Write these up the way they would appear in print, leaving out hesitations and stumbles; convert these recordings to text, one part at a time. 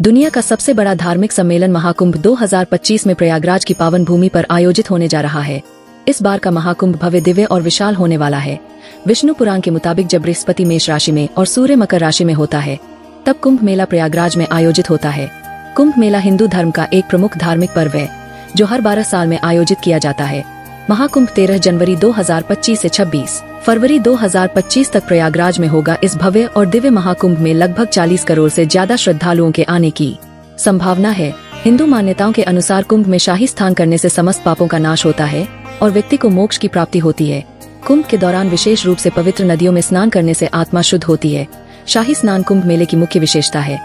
दुनिया का सबसे बड़ा धार्मिक सम्मेलन महाकुंभ 2025 में प्रयागराज की पावन भूमि पर आयोजित होने जा रहा है। इस बार का महाकुंभ भव्य दिव्य और विशाल होने वाला है। विष्णु पुराण के मुताबिक जब बृहस्पति मेष राशि में और सूर्य मकर राशि में होता है तब कुंभ मेला प्रयागराज में आयोजित होता है। कुंभ मेला हिंदू धर्म का एक प्रमुख धार्मिक पर्व है जो हर 12 साल में आयोजित किया जाता है। महाकुंभ 13 जनवरी 2025 से 26 फरवरी 2025 तक प्रयागराज में होगा। इस भव्य और दिव्य महाकुंभ में लगभग 40 करोड़ से ज्यादा श्रद्धालुओं के आने की संभावना है। हिंदू मान्यताओं के अनुसार कुंभ में शाही स्नान करने से समस्त पापों का नाश होता है और व्यक्ति को मोक्ष की प्राप्ति होती है। कुंभ के दौरान विशेष रूप से पवित्र नदियों में स्नान करने से आत्मा शुद्ध होती है। शाही स्नान कुंभ मेले की मुख्य विशेषता है।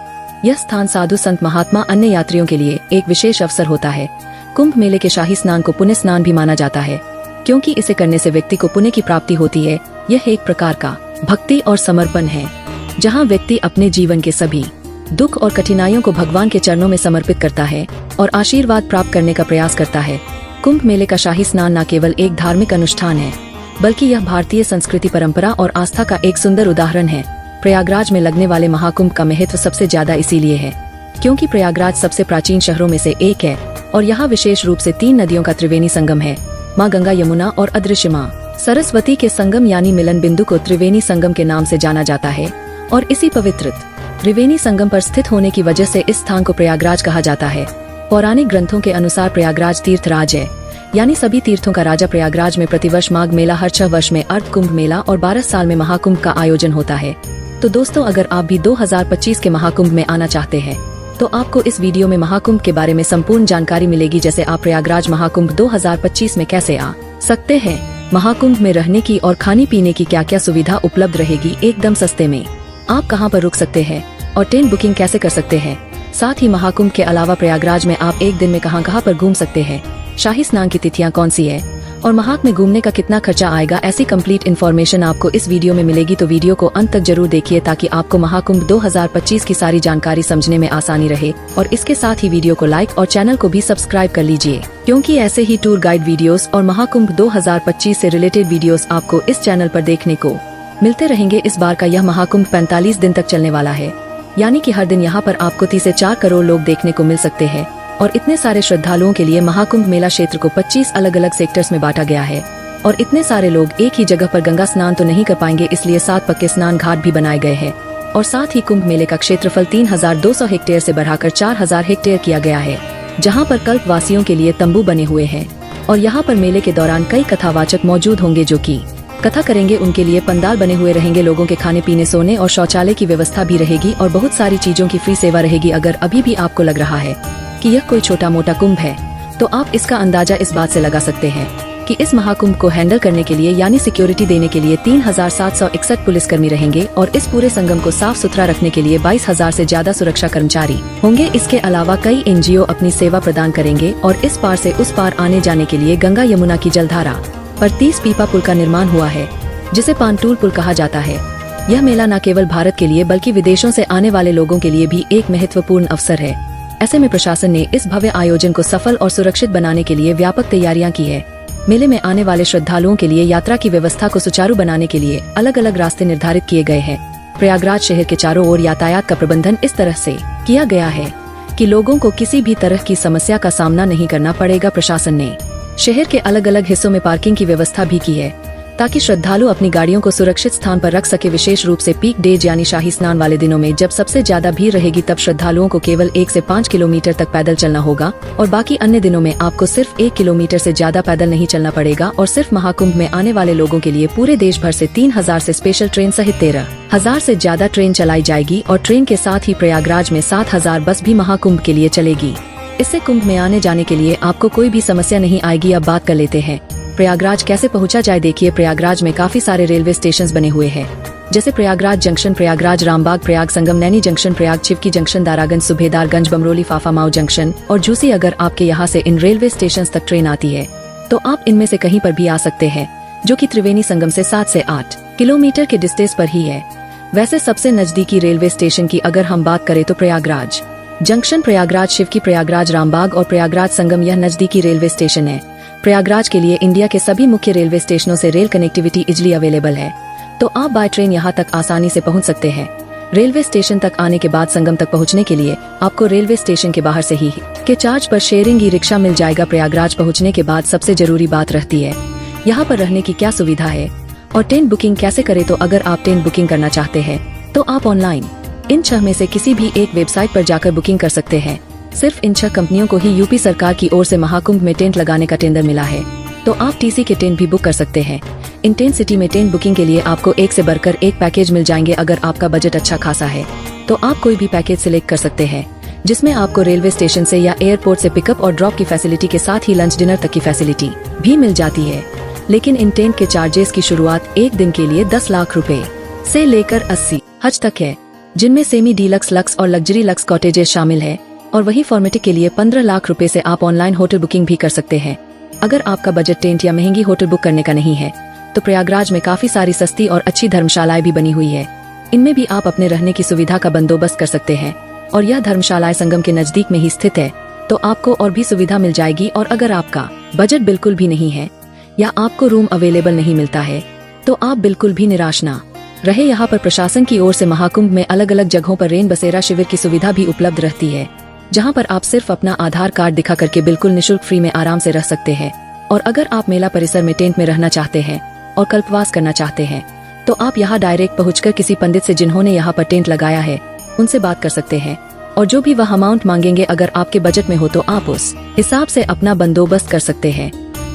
यह स्थान साधु संत महात्मा अन्य यात्रियों के लिए एक विशेष अवसर होता है। कुंभ मेले के शाही स्नान को पुण्य स्नान भी माना जाता है क्योंकि इसे करने से व्यक्ति को पुण्य की प्राप्ति होती है। यह एक प्रकार का भक्ति और समर्पण है जहां व्यक्ति अपने जीवन के सभी दुख और कठिनाइयों को भगवान के चरणों में समर्पित करता है और आशीर्वाद प्राप्त करने का प्रयास करता है। कुंभ मेले का शाही स्नान न केवल एक धार्मिक अनुष्ठान है बल्कि यह भारतीय संस्कृति, परंपरा और आस्था का एक सुंदर उदाहरण है। प्रयागराज में लगने वाले महाकुंभ का महत्व सबसे ज्यादा इसीलिए है क्योंकि प्रयागराज सबसे प्राचीन शहरों में से एक है और यहाँ विशेष रूप से 3 नदियों का त्रिवेणी संगम है। माँ गंगा, यमुना और अदृश्य माँ सरस्वती के संगम यानी मिलन बिंदु को त्रिवेणी संगम के नाम से जाना जाता है और इसी पवित्र त्रिवेणी संगम पर स्थित होने की वजह से इस स्थान को प्रयागराज कहा जाता है। पौराणिक ग्रंथों के अनुसार प्रयागराज तीर्थराज है यानी सभी तीर्थों का राजा। प्रयागराज में प्रतिवर्ष माघ मेला, हर 6 वर्ष में अर्ध कुंभ मेला और 12 साल में महाकुंभ का आयोजन होता है। तो दोस्तों, अगर आप भी 2025 के महाकुंभ में आना चाहते हैं तो आपको इस वीडियो में महाकुंभ के बारे में संपूर्ण जानकारी मिलेगी, जैसे आप प्रयागराज महाकुंभ 2025 में कैसे आ सकते हैं, महाकुंभ में रहने की और खाने पीने की क्या क्या सुविधा उपलब्ध रहेगी एकदम सस्ते में, आप कहां पर रुक सकते हैं और ट्रेन बुकिंग कैसे कर सकते हैं। साथ ही महाकुंभ के अलावा प्रयागराज में आप एक दिन में कहां पर घूम सकते हैं, शाही स्नान की तिथियां कौन सी है और महाकुंभ में घूमने का कितना खर्चा आएगा, ऐसी कंप्लीट इन्फॉर्मेशन आपको इस वीडियो में मिलेगी। तो वीडियो को अंत तक जरूर देखिए ताकि आपको महाकुंभ 2025 की सारी जानकारी समझने में आसानी रहे। और इसके साथ ही वीडियो को लाइक और चैनल को भी सब्सक्राइब कर लीजिए क्योंकि ऐसे ही टूर गाइड वीडियोस और महाकुंभ 2025 से रिलेटेड वीडियोस आपको इस चैनल पर देखने को मिलते रहेंगे। इस बार का यह महाकुंभ 45 दिन तक चलने वाला है यानी कि हर दिन यहाँ पर आपको 3 से 4 करोड़ लोग देखने को मिल सकते हैं। और इतने सारे श्रद्धालुओं के लिए महाकुंभ मेला क्षेत्र को 25 अलग अलग सेक्टर्स में बांटा गया है और इतने सारे लोग एक ही जगह पर गंगा स्नान तो नहीं कर पाएंगे, इसलिए 7 पक्के स्नान घाट भी बनाए गए हैं। और साथ ही कुंभ मेले का क्षेत्रफल 3200 हेक्टेयर से बढ़ाकर 4000 हेक्टेयर किया गया है जहाँ पर कल्पवासियों के लिए तंबू बने हुए हैं और यहाँ पर मेले के दौरान कई कथावाचक मौजूद होंगे जो की कथा करेंगे। उनके लिए पंडाल बने हुए रहेंगे, लोगों के खाने पीने, सोने और शौचालय की व्यवस्था भी रहेगी और बहुत सारी चीजों की फ्री सेवा रहेगी। अगर अभी भी आपको लग रहा है कि यह कोई छोटा मोटा कुंभ है तो आप इसका अंदाजा इस बात से लगा सकते हैं कि इस महाकुंभ को हैंडल करने के लिए यानी सिक्योरिटी देने के लिए 3761 पुलिसकर्मी रहेंगे और इस पूरे संगम को साफ सुथरा रखने के लिए 22,000 से ज्यादा सुरक्षा कर्मचारी होंगे। इसके अलावा कई NGO अपनी सेवा प्रदान करेंगे और इस पार से उस पार आने जाने के लिए गंगा यमुना की जलधारा पर 30 पीपा पुल का निर्माण हुआ है जिसे पांटूल पुल कहा जाता है। यह मेला न केवल भारत के लिए बल्कि विदेशों से आने वाले लोगों के लिए भी एक महत्वपूर्ण अवसर है। ऐसे में प्रशासन ने इस भव्य आयोजन को सफल और सुरक्षित बनाने के लिए व्यापक तैयारियां की है। मेले में आने वाले श्रद्धालुओं के लिए यात्रा की व्यवस्था को सुचारू बनाने के लिए अलग अलग रास्ते निर्धारित किए गए हैं। प्रयागराज शहर के चारों ओर यातायात का प्रबंधन इस तरह से किया गया है कि लोगों को किसी भी तरह की समस्या का सामना नहीं करना पड़ेगा। प्रशासन ने शहर के अलग अलग हिस्सों में पार्किंग की व्यवस्था भी की है ताकि श्रद्धालु अपनी गाड़ियों को सुरक्षित स्थान पर रख सके। विशेष रूप से पीक डेज यानी शाही स्नान वाले दिनों में जब सबसे ज्यादा भीड़ रहेगी तब श्रद्धालुओं को केवल 1 से 5 किलोमीटर तक पैदल चलना होगा और बाकी अन्य दिनों में आपको सिर्फ 1 किलोमीटर से ज्यादा पैदल नहीं चलना पड़ेगा। और सिर्फ महाकुंभ में आने वाले लोगों के लिए पूरे देश भर से 3000 से स्पेशल ट्रेन सहित 13,000 से ज्यादा ट्रेन चलाई जाएगी और ट्रेन के साथ ही प्रयागराज में 7000 बस भी महाकुंभ के लिए चलेगी। इससे कुंभ में आने जाने के लिए आपको कोई भी समस्या नहीं आएगी। अब बात कर लेते हैं प्रयागराज कैसे पहुंचा जाए। देखिए, प्रयागराज में काफी सारे रेलवे स्टेशन बने हुए हैं जैसे प्रयागराज जंक्शन, प्रयागराज रामबाग, प्रयाग संगम, नैनी जंक्शन, प्रयाग चिपकी जंक्शन, दारागंज, सुभेदारगंज, बमरोली, फाफामाऊ जंक्शन और झूसी। अगर आपके यहाँ से इन रेलवे स्टेशन तक ट्रेन आती है तो आप इनमें से कहीं पर भी आ सकते हैं जो कि त्रिवेणी संगम से 7 से 8 किलोमीटर के डिस्टेंस पर ही है। वैसे सबसे नजदीकी रेलवे स्टेशन की अगर हम बात करें तो प्रयागराज जंक्शन, प्रयागराज शिवकी, प्रयागराज रामबाग और प्रयागराज संगम यह नजदीकी रेलवे स्टेशन है। प्रयागराज के लिए इंडिया के सभी मुख्य रेलवे स्टेशनों से रेल कनेक्टिविटी इजली अवेलेबल है तो आप बाय ट्रेन यहाँ तक आसानी से पहुँच सकते हैं। रेलवे स्टेशन तक आने के बाद संगम तक पहुंचने के लिए आपको रेलवे स्टेशन के बाहर से ही के चार्ज पर शेयरिंग ई रिक्शा मिल जाएगा। प्रयागराज पहुंचने के बाद सबसे जरूरी बात रहती है यहाँ पर रहने की क्या सुविधा है और टेंट बुकिंग कैसे करें। तो अगर आप टेंट बुकिंग करना चाहते हैं तो आप ऑनलाइन इन 6 में से किसी भी एक वेबसाइट पर जाकर बुकिंग कर सकते हैं। सिर्फ इन 6 कंपनियों को ही यूपी सरकार की ओर से महाकुंभ में टेंट लगाने का टेंडर मिला है, तो आप टीसी के टेंट भी बुक कर सकते हैं। इन टेंट सिटी में टेंट बुकिंग के लिए आपको एक से बढ़कर एक पैकेज मिल जाएंगे। अगर आपका बजट अच्छा खासा है तो आप कोई भी पैकेज सिलेक्ट कर सकते हैं, जिसमें आपको रेलवे स्टेशन से या एयरपोर्ट से पिकअप और ड्रॉप की फैसिलिटी के साथ ही लंच डिनर तक की फैसिलिटी भी मिल जाती है। लेकिन इन टेंट के चार्जेस की शुरुआत एक दिन के लिए 10 लाख रुपए से लेकर 80 हज तक है, जिनमें सेमी डीलक्स, लक्स और लग्जरी लक्स कॉटेजेस शामिल है। और वही फॉर्मेटिक के लिए 15 लाख रुपए से आप ऑनलाइन होटल बुकिंग भी कर सकते हैं। अगर आपका बजट टेंट या महंगी होटल बुक करने का नहीं है तो प्रयागराज में काफी सारी सस्ती और अच्छी धर्मशालाएं भी बनी हुई है। इनमें भी आप अपने रहने की सुविधा का बंदोबस्त कर सकते हैं और यह धर्मशालाएं संगम के नजदीक में ही स्थित है, तो आपको और भी सुविधा मिल जाएगी। और अगर आपका बजट बिल्कुल भी नहीं है या आपको रूम अवेलेबल नहीं मिलता है तो आप बिल्कुल भी निराश ना रहे। यहाँ पर प्रशासन की ओर से महाकुंभ में अलग अलग जगहों पर रेन बसेरा शिविर की सुविधा भी उपलब्ध रहती है, जहाँ पर आप सिर्फ अपना आधार कार्ड दिखा करके बिल्कुल निशुल्क फ्री में आराम से रह सकते हैं। और अगर आप मेला परिसर में टेंट में रहना चाहते हैं और कल्पवास करना चाहते हैं तो आप यहाँ डायरेक्ट पहुँचकर किसी पंडित से जिन्होंने यहाँ पर टेंट लगाया है उनसे बात कर सकते हैं, और जो भी वह अमाउंट मांगेंगे अगर आपके बजट में हो तो आप उस हिसाब से अपना बंदोबस्त कर सकते हैं।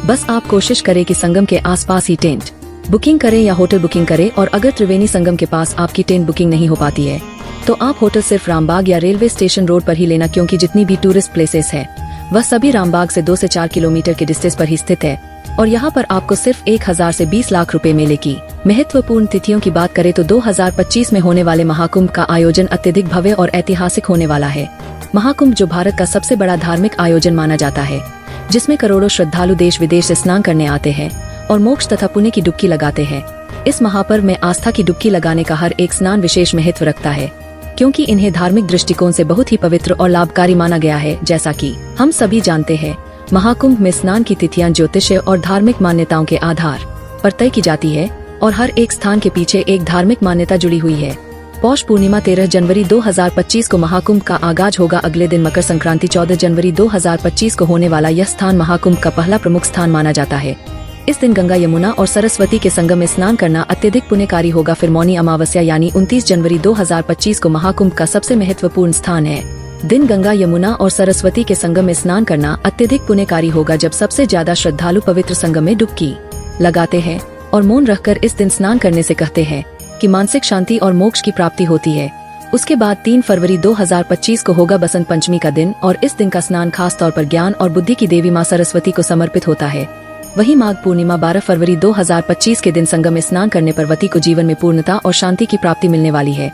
बस आप कोशिश करें कि संगम के आसपास ही टेंट बुकिंग करें या होटल बुकिंग करें। और अगर त्रिवेणी संगम के पास आपकी टेंट बुकिंग नहीं हो पाती है तो आप होटल सिर्फ रामबाग या रेलवे स्टेशन रोड पर ही लेना, क्योंकि जितनी भी टूरिस्ट प्लेसेस है वह सभी रामबाग से 2 से 4 किलोमीटर के डिस्टेंस पर ही स्थित है। और यहाँ पर आपको सिर्फ 1000 से 20 लाख रुपए मेले की महत्वपूर्ण तिथियों की बात करें तो 2025 में होने वाले महाकुंभ का आयोजन अत्यधिक भव्य और ऐतिहासिक होने वाला है। महाकुंभ जो भारत का सबसे बड़ा धार्मिक आयोजन माना जाता है, जिसमें करोड़ों श्रद्धालु देश विदेश से स्नान करने आते हैं और मोक्ष तथा पुण्य की डुबकी लगाते हैं। इस महापर्व में आस्था की डुबकी लगाने का हर एक स्नान विशेष महत्व रखता है, क्योंकि इन्हें धार्मिक दृष्टिकोण से बहुत ही पवित्र और लाभकारी माना गया है। जैसा कि हम सभी जानते हैं, महाकुंभ में स्नान की तिथियां ज्योतिषीय और धार्मिक मान्यताओं के आधार पर तय की जाती है और हर एक स्थान के पीछे एक धार्मिक मान्यता जुड़ी हुई है। पौष पूर्णिमा 13 जनवरी 2025 को महाकुंभ का आगाज होगा। अगले दिन मकर संक्रांति 14 जनवरी 2025 को होने वाला यह स्थान महाकुंभ का पहला प्रमुख स्थान माना जाता है। इस दिन गंगा, यमुना और सरस्वती के संगम में स्नान करना अत्यधिक पुण्यकारी होगा। फिर मौनी अमावस्या यानी 29 जनवरी 2025 को महाकुंभ का सबसे महत्वपूर्ण स्थान है। दिन गंगा, यमुना और सरस्वती के संगम में स्नान करना अत्यधिक पुण्यकारी होगा, जब सबसे ज्यादा श्रद्धालु पवित्र संगम में डुबकी लगाते हैं और मौन रहकर इस दिन स्नान करने से कहते हैं कि मानसिक शांति और मोक्ष की प्राप्ति होती है। उसके बाद 3 फरवरी 2025 को होगा बसंत पंचमी का दिन और इस दिन का स्नान खास तौर पर ज्ञान और बुद्धि की देवी माँ सरस्वती को समर्पित होता है। वहीं माघ पूर्णिमा 12 फरवरी 2025 के दिन संगम में स्नान करने पर वती को जीवन में पूर्णता और शांति की प्राप्ति मिलने वाली है।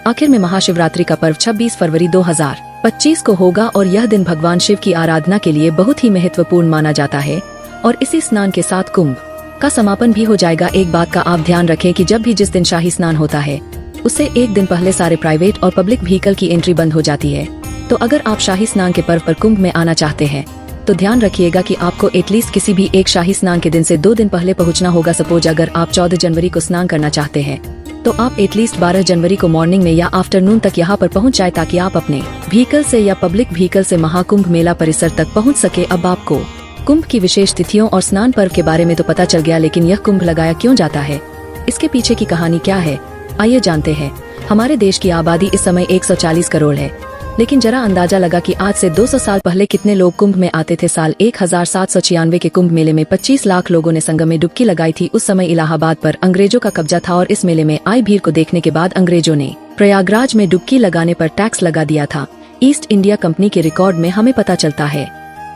आखिर में महाशिवरात्रि का पर्व 26 फरवरी 2025 को होगा और यह दिन भगवान शिव की आराधना के लिए बहुत ही महत्वपूर्ण माना जाता है और इसी स्नान के साथ कुंभ का समापन भी हो जाएगा। एक बात का आप ध्यान रखें कि जब भी जिस दिन शाही स्नान होता है उससे एक दिन पहले सारे प्राइवेट और पब्लिक व्हीकल की एंट्री बंद हो जाती है। तो अगर आप शाही स्नान के पर्व पर कुंभ में आना चाहते हैं तो ध्यान रखिएगा कि आपको एटलीस्ट किसी भी एक शाही स्नान के दिन से 2 दिन पहले पहुंचना होगा। सपोज अगर आप 14 जनवरी को स्नान करना चाहते हैं तो आप एटलीस्ट 12 जनवरी को मॉर्निंग में या आफ्टरनून तक यहाँ पर पहुँच जाए, ताकि आप अपने व्हीकल से या पब्लिक व्हीकल से महाकुंभ मेला परिसर तक पहुँच सके। अब आपको कुंभ की विशेष तिथियों और स्नान पर्व के बारे में तो पता चल गया, लेकिन यह कुंभ लगाया क्यों जाता है, इसके पीछे की कहानी क्या है, आइए जानते हैं। हमारे देश की आबादी इस समय 140 करोड़ है, लेकिन जरा अंदाजा लगा कि आज से 200 साल पहले कितने लोग कुंभ में आते थे। साल 1796 के कुंभ मेले में 25 लाख लोगों ने संगम में डुबकी लगाई थी। उस समय इलाहाबाद पर अंग्रेजों का कब्जा था और इस मेले में आई भीड़ को देखने के बाद अंग्रेजों ने प्रयागराज में डुबकी लगाने पर टैक्स लगा दिया था। ईस्ट इंडिया कंपनी के रिकॉर्ड में हमें पता चलता है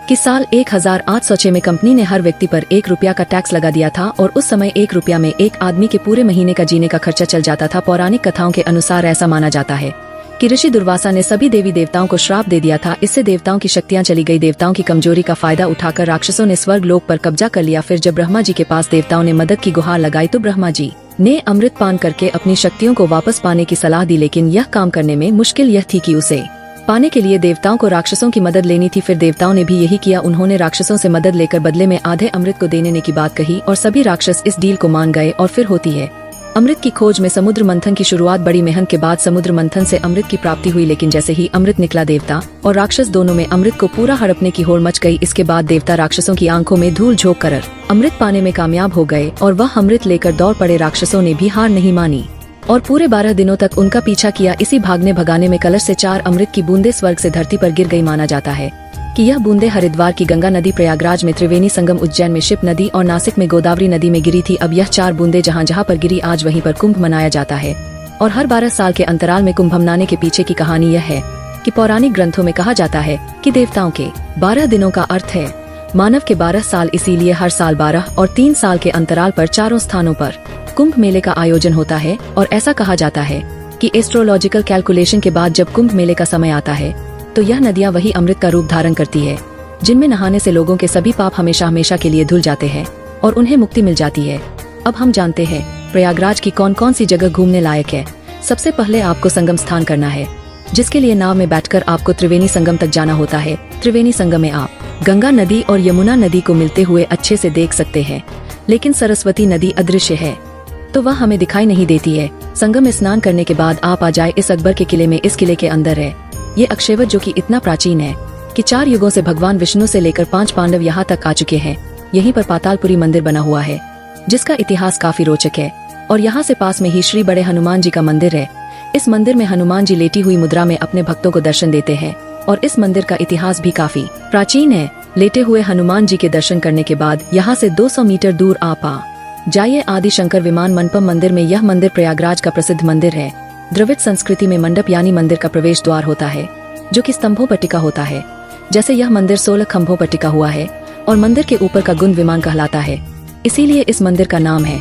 कि साल 1806 में कंपनी ने हर व्यक्ति पर 1 रुपया का टैक्स लगा दिया था और उस समय 1 रुपया में एक आदमी के पूरे महीने का जीने का खर्चा चल जाता था। पौराणिक कथाओं के अनुसार ऐसा माना जाता है कि ऋषि दुर्वासा ने सभी देवी देवताओं को श्राप दे दिया था। इससे देवताओं की शक्तियां चली गई। देवताओं की कमजोरी का फायदा उठाकर राक्षसों ने स्वर्ग लोक पर कब्जा कर लिया। फिर जब ब्रह्मा जी के पास देवताओं ने मदद की गुहार लगाई तो ब्रह्मा जी ने अमृत पान करके अपनी शक्तियों को वापस पाने की सलाह दी, लेकिन यह काम करने में मुश्किल यह थी कि उसे पाने के लिए देवताओं को राक्षसों की मदद लेनी थी। फिर देवताओं ने भी यही किया। उन्होंने राक्षसों से मदद लेकर बदले में आधे अमृत को देने की बात कही और सभी राक्षस इस डील को मान गए। और फिर होती है अमृत की खोज में समुद्र मंथन की शुरुआत बड़ी मेहनत के बाद समुद्र मंथन से अमृत की प्राप्ति हुई, लेकिन जैसे ही अमृत निकला देवता और राक्षस दोनों में अमृत को पूरा हड़पने की होड़ मच गई। इसके बाद देवता राक्षसों की आंखों में धूल झोंक कर अमृत पाने में कामयाब हो गए और वह अमृत लेकर दौड़ पड़े। राक्षसों ने भी हार नहीं मानी और पूरे 12 दिनों तक उनका पीछा किया। इसी भागने भगाने में कलश से 4 अमृत की बूंदे स्वर्ग से धरती पर गिर गई। माना जाता है कि यह बूंदे हरिद्वार की गंगा नदी, प्रयागराज में त्रिवेणी संगम, उज्जैन में शिव नदी और नासिक में गोदावरी नदी में गिरी थी। अब यह 4 बूंदे जहाँ जहाँ पर गिरी आज वहीं पर कुंभ मनाया जाता है और हर 12 साल के अंतराल में कुंभ मनाने के पीछे की कहानी यह है कि पौराणिक ग्रंथों में कहा जाता है कि देवताओं के 12 दिनों का अर्थ है मानव के 12 साल, इसीलिए हर साल 12 और 3 साल के अंतराल पर चारों स्थानों पर कुंभ मेले का आयोजन होता है। और ऐसा कहा जाता है कि एस्ट्रोलॉजिकल कैलकुलेशन के बाद जब कुंभ मेले का समय आता है तो यह नदियां वही अमृत का रूप धारण करती है जिनमें नहाने से लोगों के सभी पाप हमेशा हमेशा के लिए धुल जाते हैं और उन्हें मुक्ति मिल जाती है। अब हम जानते हैं प्रयागराज की कौन कौन सी जगह घूमने लायक है। सबसे पहले आपको संगम स्थान करना है, जिसके लिए नाव में बैठकर आपको त्रिवेणी संगम तक जाना होता है। त्रिवेणी संगम में आप गंगा नदी और यमुना नदी को मिलते हुए अच्छे से देख सकते हैं, लेकिन सरस्वती नदी अदृश्य है तो वह हमें दिखाई नहीं देती है। संगम में स्नान करने के बाद आप आ जाए इस अकबर के किले में। इस किले के अंदर है ये अक्षयवट, जो कि इतना प्राचीन है कि 4 युगों से भगवान विष्णु से लेकर 5 पांडव यहाँ तक आ चुके हैं। यहीं पर पातालपुरी मंदिर बना हुआ है जिसका इतिहास काफी रोचक है और यहाँ से पास में ही श्री बड़े हनुमान जी का मंदिर है। इस मंदिर में हनुमान जी लेटी हुई मुद्रा में अपने भक्तों को दर्शन देते हैं और इस मंदिर का इतिहास भी काफी प्राचीन है। लेटे हुए हनुमान जी के दर्शन करने के बाद यहाँ से 200 मीटर दूर आप आ जाइए आदि शंकर विमान मंडपम मंदिर में। यह मंदिर प्रयागराज का प्रसिद्ध मंदिर है। द्रविड़ संस्कृति में मंडप यानी मंदिर का प्रवेश द्वार होता है जो कि स्तंभों पर टिका होता है। जैसे यह मंदिर 16 खंभों पर टिका हुआ है और मंदिर के ऊपर का गुंद विमान कहलाता है, इसीलिए इस मंदिर का नाम है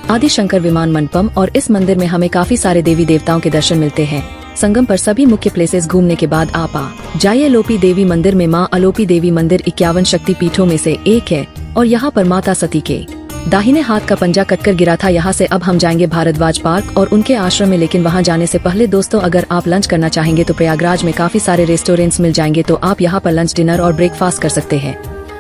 आदि शंकर विमान मंडपम। और इस मंदिर में हमें काफी सारे देवी देवताओं के दर्शन मिलते हैं। संगम पर सभी मुख्य प्लेसेस घूमने के बाद आप आ जाइए लोपी देवी मंदिर में। माँ अलोपी देवी मंदिर 51 शक्ति पीठों में से एक है और यहाँ पर माता सती के दाहिने हाथ का पंजा कटकर गिरा था। यहाँ से अब हम जाएंगे भारद्वाज पार्क और उनके आश्रम में, लेकिन वहाँ जाने से पहले दोस्तों अगर आप लंच करना चाहेंगे तो प्रयागराज में काफी सारे रेस्टोरेंट्स मिल जाएंगे, तो आप यहाँ पर लंच, डिनर और ब्रेकफास्ट कर सकते हैं।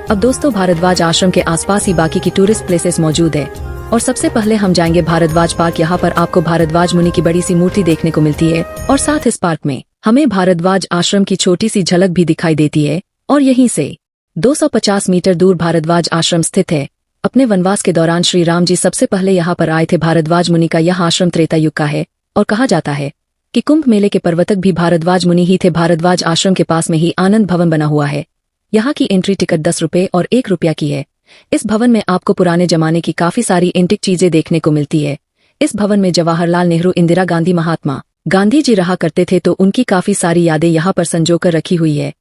अब दोस्तों भारद्वाज आश्रम के आसपास ही बाकी की टूरिस्ट प्लेसेस मौजूद है और सबसे पहले हम जाएंगे भारद्वाज पार्क। यहाँ पर आपको भारद्वाज मुनि की बड़ी सी मूर्ति देखने को मिलती है और साथ इस पार्क में हमें भारद्वाज आश्रम की छोटी सी झलक भी दिखाई देती है और यहीं से 250 मीटर दूर भारद्वाज आश्रम स्थित है। अपने वनवास के दौरान श्री राम जी सबसे पहले यहाँ पर आए थे। भारद्वाज मुनि का यह आश्रम त्रेता युग का है और कहा जाता है कि कुंभ मेले के प्रवर्तक भी भारद्वाज मुनि ही थे। भारद्वाज आश्रम के पास में ही आनंद भवन बना हुआ है। यहाँ की एंट्री टिकट 10 रुपए और 1 रुपया की है। इस भवन में आपको पुराने जमाने की काफी सारी एंटिक चीजें देखने को मिलती है। इस भवन में जवाहरलाल नेहरू, इंदिरा गांधी, महात्मा गांधी जी रहा करते थे, तो उनकी काफी सारी यादें यहाँ पर संजोकर रखी हुई है।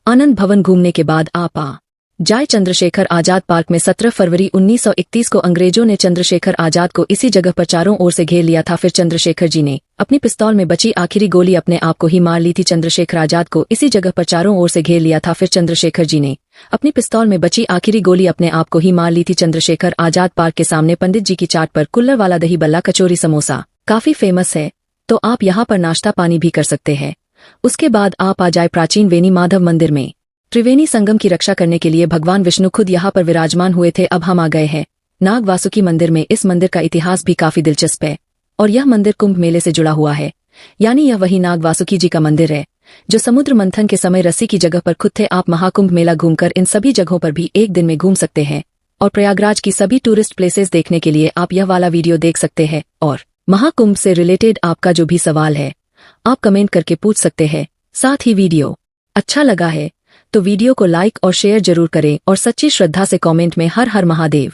आनंद भवन घूमने के बाद आप आ जाए चंद्रशेखर आजाद पार्क में। 17 फरवरी 1931 को अंग्रेजों ने चंद्रशेखर आजाद को इसी जगह पर चारों ओर से घेर लिया था। फिर चंद्रशेखर जी ने अपनी पिस्तौल में बची आखिरी गोली अपने आप को ही मार ली थी। चंद्रशेखर आजाद को इसी जगह पर चारों ओर से घेर लिया था। फिर चंद्रशेखर जी ने अपनी पिस्तौल में बची आखिरी गोली अपने आप को ही मार ली थी। चंद्रशेखर आजाद पार्क के सामने पंडित जी की चाट पर कुल्लर वाला दही बल्ला, कचौरी, समोसा काफी फेमस है, तो आप यहाँ पर नाश्ता पानी भी कर सकते हैं। उसके बाद आप आ जाए प्राचीन वेणी माधव मंदिर में। त्रिवेणी संगम की रक्षा करने के लिए भगवान विष्णु खुद यहाँ पर विराजमान हुए थे। अब हम आ गए हैं नाग वासुकी मंदिर में। इस मंदिर का इतिहास भी काफी दिलचस्प है और यह मंदिर कुंभ मेले से जुड़ा हुआ है, यानी यह वही नाग वासुकी जी का मंदिर है जो समुद्र मंथन के समय रस्सी की जगह पर खुद थे। आप महाकुंभ मेला घूमकर इन सभी जगहों पर भी एक दिन में घूम सकते हैं और प्रयागराज की सभी टूरिस्ट प्लेसेस देखने के लिए आप यह वाला वीडियो देख सकते हैं। और महाकुंभ से रिलेटेड आपका जो भी सवाल है आप कमेंट करके पूछ सकते हैं। साथ ही वीडियो अच्छा लगा है तो वीडियो को लाइक और शेयर जरूर करें और सच्ची श्रद्धा से कमेंट में हर हर महादेव